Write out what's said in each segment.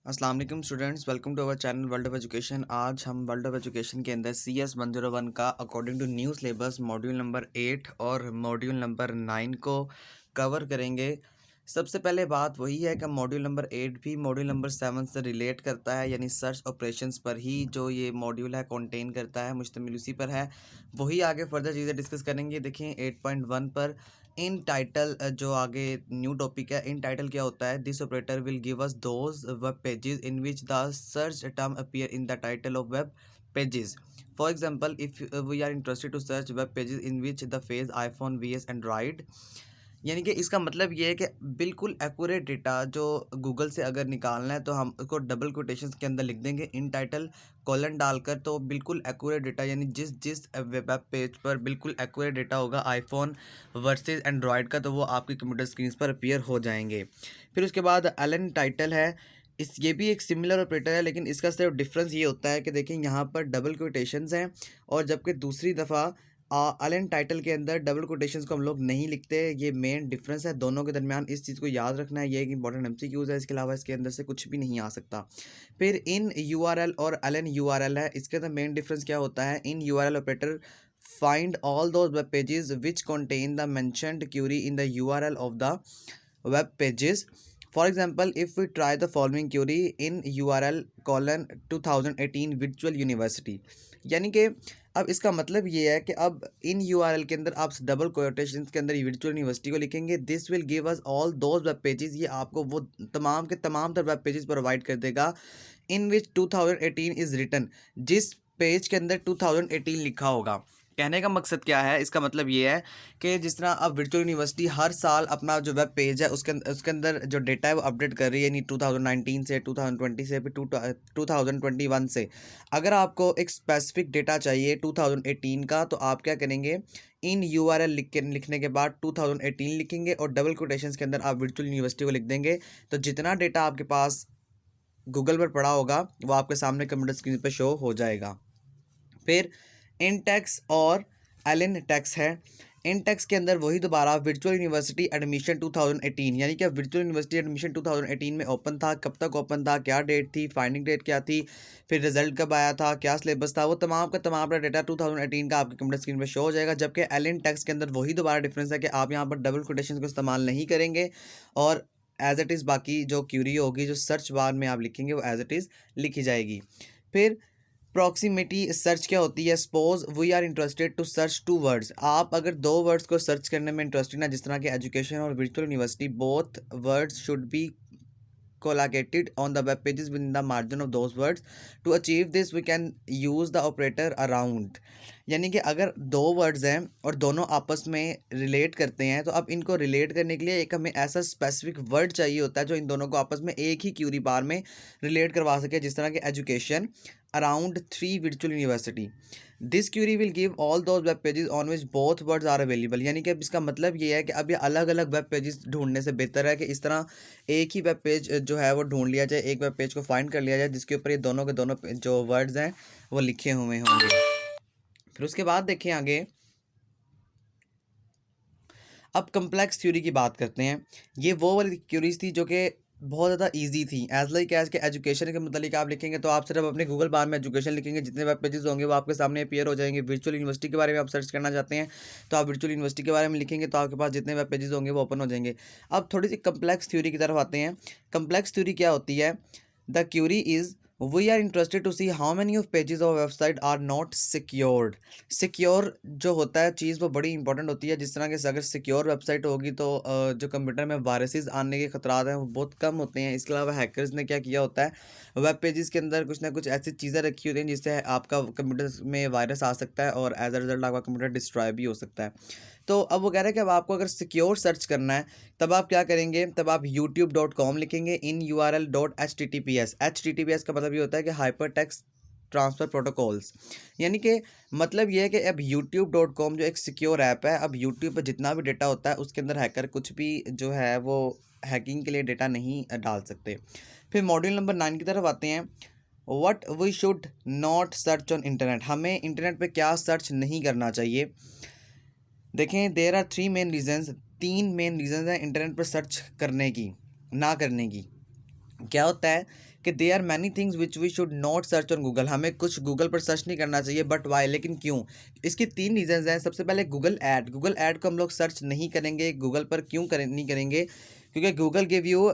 अस्सलाम वालेकुम students, welcome to our channel world of education. आज हम वर्ल्ड ऑफ एजुकेशन के अंदर CS 101 का according to new syllabus module number 8 और मॉड्यूल नंबर 9 को कवर करेंगे। सबसे पहले बात वही है कि मॉड्यूल नंबर 8 भी मॉड्यूल नंबर 7 से रिलेट करता है, यानी सर्च ऑपरेशंस पर ही जो ये मॉड्यूल है कंटेन करता है, मुश्तमिल उसी पर है। वही आगे फर्दर चीज़ें डिस्कस करेंगे। देखें 8.1 पर इन टाइटल जो आगे न्यू टॉपिक है, इन टाइटल क्या होता है? This operator will give us those web pages in which the search term appear in the title of web pages. For example, if we are interested to search web pages in which the phase iPhone vs android, यानी कि इसका मतलब ये है कि बिल्कुल accurate data जो Google से अगर निकालना है तो हम उसको डबल कोटेशंस के अंदर लिख देंगे इन टाइटल कॉलन डालकर, तो बिल्कुल एक्यूरेट डेटा, यानी जिस जिस वेब पेज पर बिल्कुल एक्यूरेट डेटा होगा आईफोन वर्सेस एंड्रॉयड का, तो वो आपकी कंप्यूटर स्क्रीन पर अपीयर हो जाएंगे। फिर उसके बाद एलन टाइटल है, इस ये भी एक सिमिलर ऑपरेटर है, लेकिन इसका सिर्फ डिफरेंस ये होता है कि देखिए यहाँ पर डबल कोटेशंस हैं, और जबकि दूसरी दफ़ा अलेन टाइटल के अंदर डबल कोटेशंस को हम लोग नहीं लिखते। ये मेन डिफरेंस है दोनों के दरमियान, इस चीज़ को याद रखना है। ये एक इंपॉर्टेंट MCQs है, इसके अलावा इसके अंदर से कुछ भी नहीं आ सकता। फिर इन URL और एलन URL है, इसके अंदर मेन डिफरेंस क्या होता है? In URL operator find all those web pages which contain the mentioned query in the URL of the web pages. For example, if we try the following query in URL colon 2018 virtual university, यानी कि अब इसका मतलब ये है कि अब इन URL के अंदर आप डबल कोटेशंस के अंदर वर्चुअल यूनिवर्सिटी को लिखेंगे। This will give us all those web pages, ये आपको वो तमाम के तमाम तर वेब पेजेस प्रोवाइड कर देगा इन विच 2018 इज़ रिटन, जिस पेज के अंदर 2018 लिखा होगा। कहने का मकसद क्या है? इसका मतलब ये है कि जिस तरह अब वर्चुअल यूनिवर्सिटी हर साल अपना जो वेब पेज है उसके अंदर जो डेटा है वो अपडेट कर रही है, यानी 2019 से, 2020 से, फिर 2021 से। अगर आपको एक स्पेसिफिक डेटा चाहिए 2018 का, तो आप क्या करेंगे? इन URL लिखने के बाद 2018 लिखेंगे और डबल कोटेशंस के अंदर आप वर्चुअल यूनिवर्सिटी को लिख देंगे। तो जितना डेटा आपके पास गूगल पर पड़ा होगा वो आपके सामने कंप्यूटर स्क्रीन पर शो हो जाएगा। फिर इन टैक्स और एलिन टैक्स है। इन टैक्स के अंदर वही दोबारा वर्चुअल यूनिवर्सिटी एडमिशन 2018, यानी कि वर्चुअल यूनिवर्सिटी एडमिशन 2018 में ओपन था, कब तक ओपन था, क्या डेट थी, फाइंडिंग डेट क्या थी, फिर रिजल्ट कब आया था, क्या सिलेबस था, वो तमाम का तमाम अपना डेटा 2018 का आपके कंप्यूटर स्क्रीन पर शो हो जाएगा। जबकि एलिन टैक्स के अंदर वही दोबारा डिफरेंस है कि आप यहाँ पर डबल कोटेशन को इस्तेमाल नहीं करेंगे, और एज इट इज़ बाकी जो क्यूरी होगी, जो सर्च बार में आप लिखेंगे, वो एज इट इज़ लिखी जाएगी। फिर प्रॉक्सिमिटी सर्च क्या होती है? Suppose we are interested to search two words, आप अगर दो वर्ड्स को सर्च करने में इंटरेस्टेड है, जिस तरह के एजुकेशन और virtual university, both words should be collocated on the web pages within the margin of those words. To achieve this we can use the operator around, यानी कि अगर दो वर्ड्स हैं और दोनों आपस में रिलेट करते हैं, तो अब इनको रिलेट करने के लिए एक हमें ऐसा स्पेसिफिक वर्ड चाहिए होता है जो इन दोनों को आपस में एक ही क्यूरी बार में रिलेट करवा सके, जिस तरह के education around 3 virtual university. This query will give all those web pages on which both words are available, यानी कि अब इसका मतलब ये है कि अब ये अलग अलग वेब पेजेस ढूंढने से बेहतर है कि इस तरह एक ही वेब पेज जो है वो ढूंढ लिया जाए, एक वेब पेज को फाइंड कर लिया जाए जिसके ऊपर ये दोनों के दोनों जो वर्ड्स हैं वो लिखे हुए होंगे। फिर उसके बाद देखें आगे, अब कम्प्लेक्स थ्योरी की बात करते हैं। ये वो वाली थ्योरीज थी जो कि बहुत ज़्यादा इजी थी। एज लाइक एज के एजुकेशन के मतलब आप लिखेंगे तो आप सिर्फ अपने गूगल बार में एजुकेशन लिखेंगे, जितने वेब पेजेस होंगे वो आपके सामने अपीयर हो जाएंगे। वर्चुअल यूनिवर्सिटी के बारे में आप सर्च करना चाहते हैं तो आप वर्चुअल यूनिवर्सिटी के बारे में लिखेंगे तो आपके पास जितने वेब पेजेस होंगे वो ओपन हो जाएंगे। अब थोड़ी सी कम्प्लेक्स थ्योरी की तरफ आते हैं। कम्प्लेक्स थ्योरी क्या होती है? The query is we are interested to see how many of pages of website are not secured. Secure जो होता है चीज़ वो बड़ी इंपॉर्टेंट होती है। जिस तरह के अगर सिक्योर वेबसाइट होगी तो जो कंप्यूटर में वायरसेस आने के खतरात हैं वो बहुत कम होते हैं। इसके अलावा हैकर्स ने क्या किया होता है, वेब पेजेस के अंदर कुछ ना कुछ ऐसी चीज़ें रखी होती हैं जिससे आपका कंप्यूटर में वायरस आ सकता है और एज अ रिजल्ट आपका कंप्यूटर डिस्ट्रॉय भी हो सकता है। तो अब वो कह रहे हैं कि अब आपको अगर सिक्योर सर्च करना है तब आप क्या करेंगे? तब आप youtube.com लिखेंगे इन url.https। https का मतलब ये होता है कि हाइपर टेक्स्ट ट्रांसफ़र प्रोटोकॉल्स, यानी कि मतलब ये है कि अब youtube.com जो एक सिक्योर ऐप है, अब यूट्यूब पर जितना भी डेटा होता है उसके अंदर हैकर कुछ भी जो है वो हैकिंग के लिए डेटा नहीं डाल सकते। फिर मॉड्यूल नंबर 9 की तरफ आते हैं। What we should not search on internet, हमें इंटरनेट पे क्या सर्च नहीं करना चाहिए? देखें there are 3 main reasons, 3 main reasons हैं इंटरनेट पर सर्च करने की, ना करने की। क्या होता है कि they are many things which we should not search on Google, हमें कुछ गूगल पर सर्च नहीं करना चाहिए, बट वाई, लेकिन क्यों? इसकी 3 रीजंस हैं। सबसे पहले गूगल ऐड को हम लोग सर्च नहीं करेंगे गूगल पर, क्यों नहीं करेंगे? क्योंकि Google give you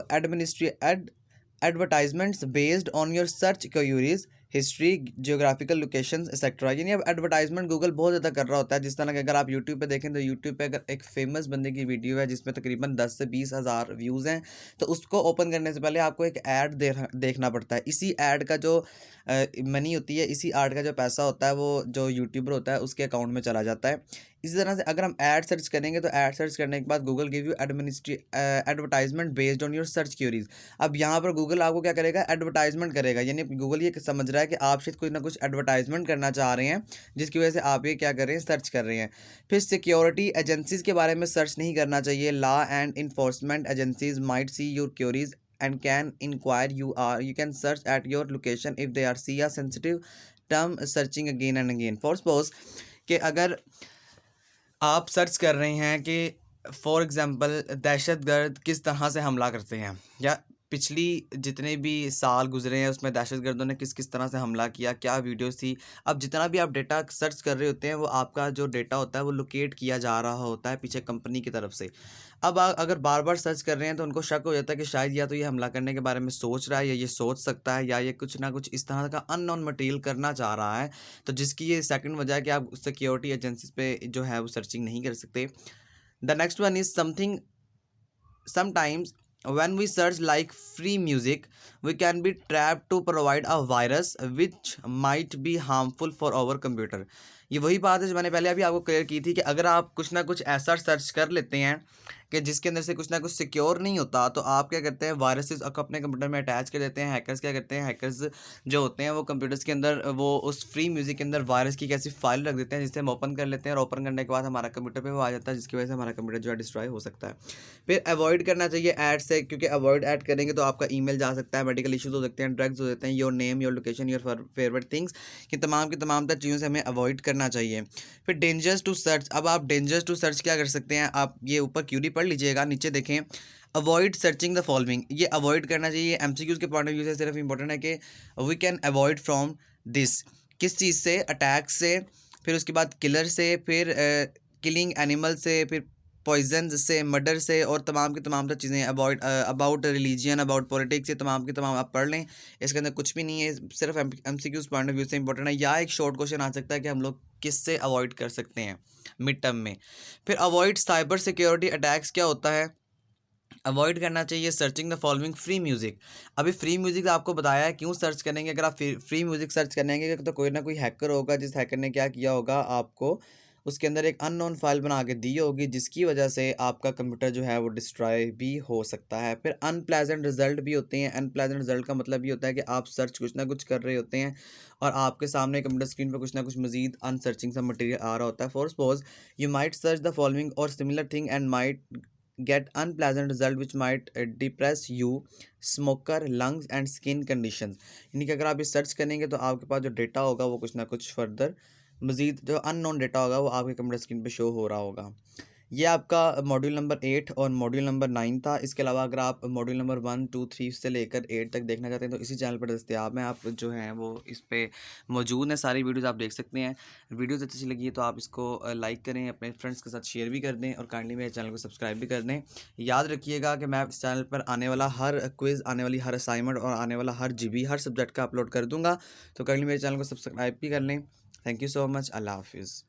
advertisements based on your search queries, history, geographical locations etcetera. यानी अब एडवर्टाइजमेंट गूगल बहुत ज़्यादा कर रहा होता है। जिस तरह कि अगर आप यूट्यूब पे देखें तो यूट्यूब पे अगर एक फेमस बंदे की वीडियो है जिसमें तकरीबन 10 से 20 हज़ार व्यूज़ हैं, तो उसको ओपन करने से पहले आपको एक ऐड देखना पड़ता है। इसी ऐड का जो मनी होती है, इसी ऐड का जो पैसा होता है, वो जो यूट्यूबर होता है उसके अकाउंट में चला जाता है। इसी तरह से अगर हम ऐड सर्च करेंगे तो ऐड सर्च करने के बाद Google give you advertisement based on your search queries. अब यहाँ पर गूगल आपको क्या करेगा? एडवर्टाइजमेंट करेगा। यानी गूगल ये समझ रहा है कि आप शायद कुछ ना कुछ एडवर्टाइजमेंट करना चाह रहे हैं, जिसकी वजह से आप ये क्या कर रहे हैं? सर्च कर रहे हैं। फिर सिक्योरिटी एजेंसीज के बारे में सर्च नहीं करना चाहिए। Law and enforcement agencies might see your queries and can inquire you can search at your location if they are see a sensitive term searching again and again। for suppose कि अगर आप search कर रहे हैं कि for example दहशतगर्द किस तरह से हमला करते हैं, या पिछली जितने भी साल गुजरे हैं उसमें दहशतगर्दों ने किस किस तरह से हमला किया, क्या वीडियोस थी। अब जितना भी आप डेटा सर्च कर रहे होते हैं, वो आपका जो डेटा होता है वो लोकेट किया जा रहा होता है पीछे कंपनी की तरफ से। अब अगर बार बार सर्च कर रहे हैं तो उनको शक हो जाता है कि शायद या तो ये हमला करने के बारे में सोच रहा है, या ये सोच सकता है, या ये कुछ ना कुछ इस तरह का अननोन मटेरियल करना चाह रहा है। तो जिसकी ये सेकंड वजह है कि आप सिक्योरिटी एजेंसीज पे जो है वो सर्चिंग नहीं कर सकते। The next one is something sometimes when we search like free music we can be trapped to provide a virus which might be harmful for our computer। ये वही बात है जो मैंने पहले अभी आपको क्लियर की थी कि अगर आप कुछ ना कुछ ऐसा सर्च कर लेते हैं कि जिसके अंदर से कुछ ना कुछ सिक्योर नहीं होता, तो आप क्या करते हैं? वायरसेस अपने कंप्यूटर में अटैच कर देते हैं। हैकर्स क्या करते हैं? हैकर्स जो होते हैं वो कंप्यूटर्स के अंदर वो उस फ्री म्यूजिक के अंदर वायरस की कैसी फाइल रख देते हैं जिससे हम ओपन कर लेते हैं, और ओपन करने के बाद हमारा कंप्यूटर पे वो आ जाता है, जिसकी वजह से हमारा कंप्यूटर जो है डिस्ट्रॉय हो सकता है। फिर अवॉइड करना चाहिए ऐड से, क्योंकि अवॉइड ऐड करेंगे तो आपका ईमेल जा सकता है, मेडिकल इश्यूज हो सकते हैं, ड्रग्स हो सकते हैं, your name, your location, your favourite things, कि तमाम की तमाम तर चीज़ों से हमें अवॉइड करना चाहिए। फिर डेंजर्स टू सर्च। अब आप डेंजर्स टू सर्च क्या कर सकते हैं? आप ये ऊपर क्यूरी पढ़ लीजिएगा, नीचे देखें, अवॉइड सर्चिंग द फॉलोइंग। ये अवॉइड करना चाहिए। एमसीक्यूज के पॉइंट ऑफ व्यू से सिर्फ इंपॉर्टेंट है कि we can avoid from this, किस चीज़ से? अटैक से, फिर उसके बाद किलर से, फिर किलिंग एनिमल से, फिर पॉइजन से, मर्डर से, और तमाम की तमाम तो चीज़ें avoid about religion, about politics, ये तमाम की तमाम आप पढ़ लें। इसके अंदर कुछ भी नहीं है, सिर्फ एमसीक्यूज पॉइंट ऑफ व्यू से इंपॉर्टेंट है। या एक शॉर्ट क्वेश्चन आ सकता है कि हम लोग किससे अवॉइड कर सकते हैं मिड टर्म में। फिर अवॉइड साइबर सिक्योरिटी अटैक्स क्या होता है? अवॉइड करना चाहिए searching the following free music. अभी फ्री म्यूजिक आपको बताया है क्यों सर्च करेंगे। अगर आप फ्री म्यूजिक सर्च करेंगे तो कोई ना कोई हैकर होगा, जिस हैकर ने क्या किया होगा, आपको उसके अंदर एक अननोन फाइल बना के दी होगी, जिसकी वजह से आपका कंप्यूटर जो है वो डिस्ट्रॉय भी हो सकता है। फिर अनप्लेजेंट रिजल्ट भी होते हैं। अनप्लेजेंट रिजल्ट का मतलब ये होता है कि आप सर्च कुछ ना कुछ कर रहे होते हैं और आपके सामने कंप्यूटर स्क्रीन पर कुछ ना कुछ मजीद अनसर्चिंग सा मटेरियल आ रहा होता है। For suppose you might search the following और similar thing and might get unpleasant result which might depress you, smoker, lungs and skin conditions। यानी कि अगर आप ये सर्च करेंगे तो आपके पास जो डेटा होगा वो कुछ ना कुछ फर्दर मज़ीद जो अननोन डेटा होगा वो आपके कंप्यूटर स्क्रीन पे शो हो रहा होगा। ये आपका मॉड्यूल नंबर 8 और मॉड्यूल नंबर 9 था। इसके अलावा अगर आप मॉड्यूल नंबर 1, 2, 3 से लेकर 8 तक देखना चाहते हैं तो इसी चैनल पर दस्तयाब हैं। आप जो हैं वो इस पे मौजूद हैं, सारी वीडियोस आप देख सकते हैं। वीडियोस अच्छी लगी है तो आप इसको लाइक करें, अपने फ्रेंड्स के साथ शेयर भी कर दें और काइंडली मेरे चैनल को सब्सक्राइब भी कर दें। याद रखिएगा कि मैं इस चैनल पर आने वाला हर क्विज़, आने वाली हर असाइनमेंट और आने वाला हर जीबी, हर सब्जेक्ट का अपलोड कर दूँगा। तो काइंडली मेरे चैनल को सब्सक्राइब भी कर लें। Thank you so much. अल्लाह हाफिज़।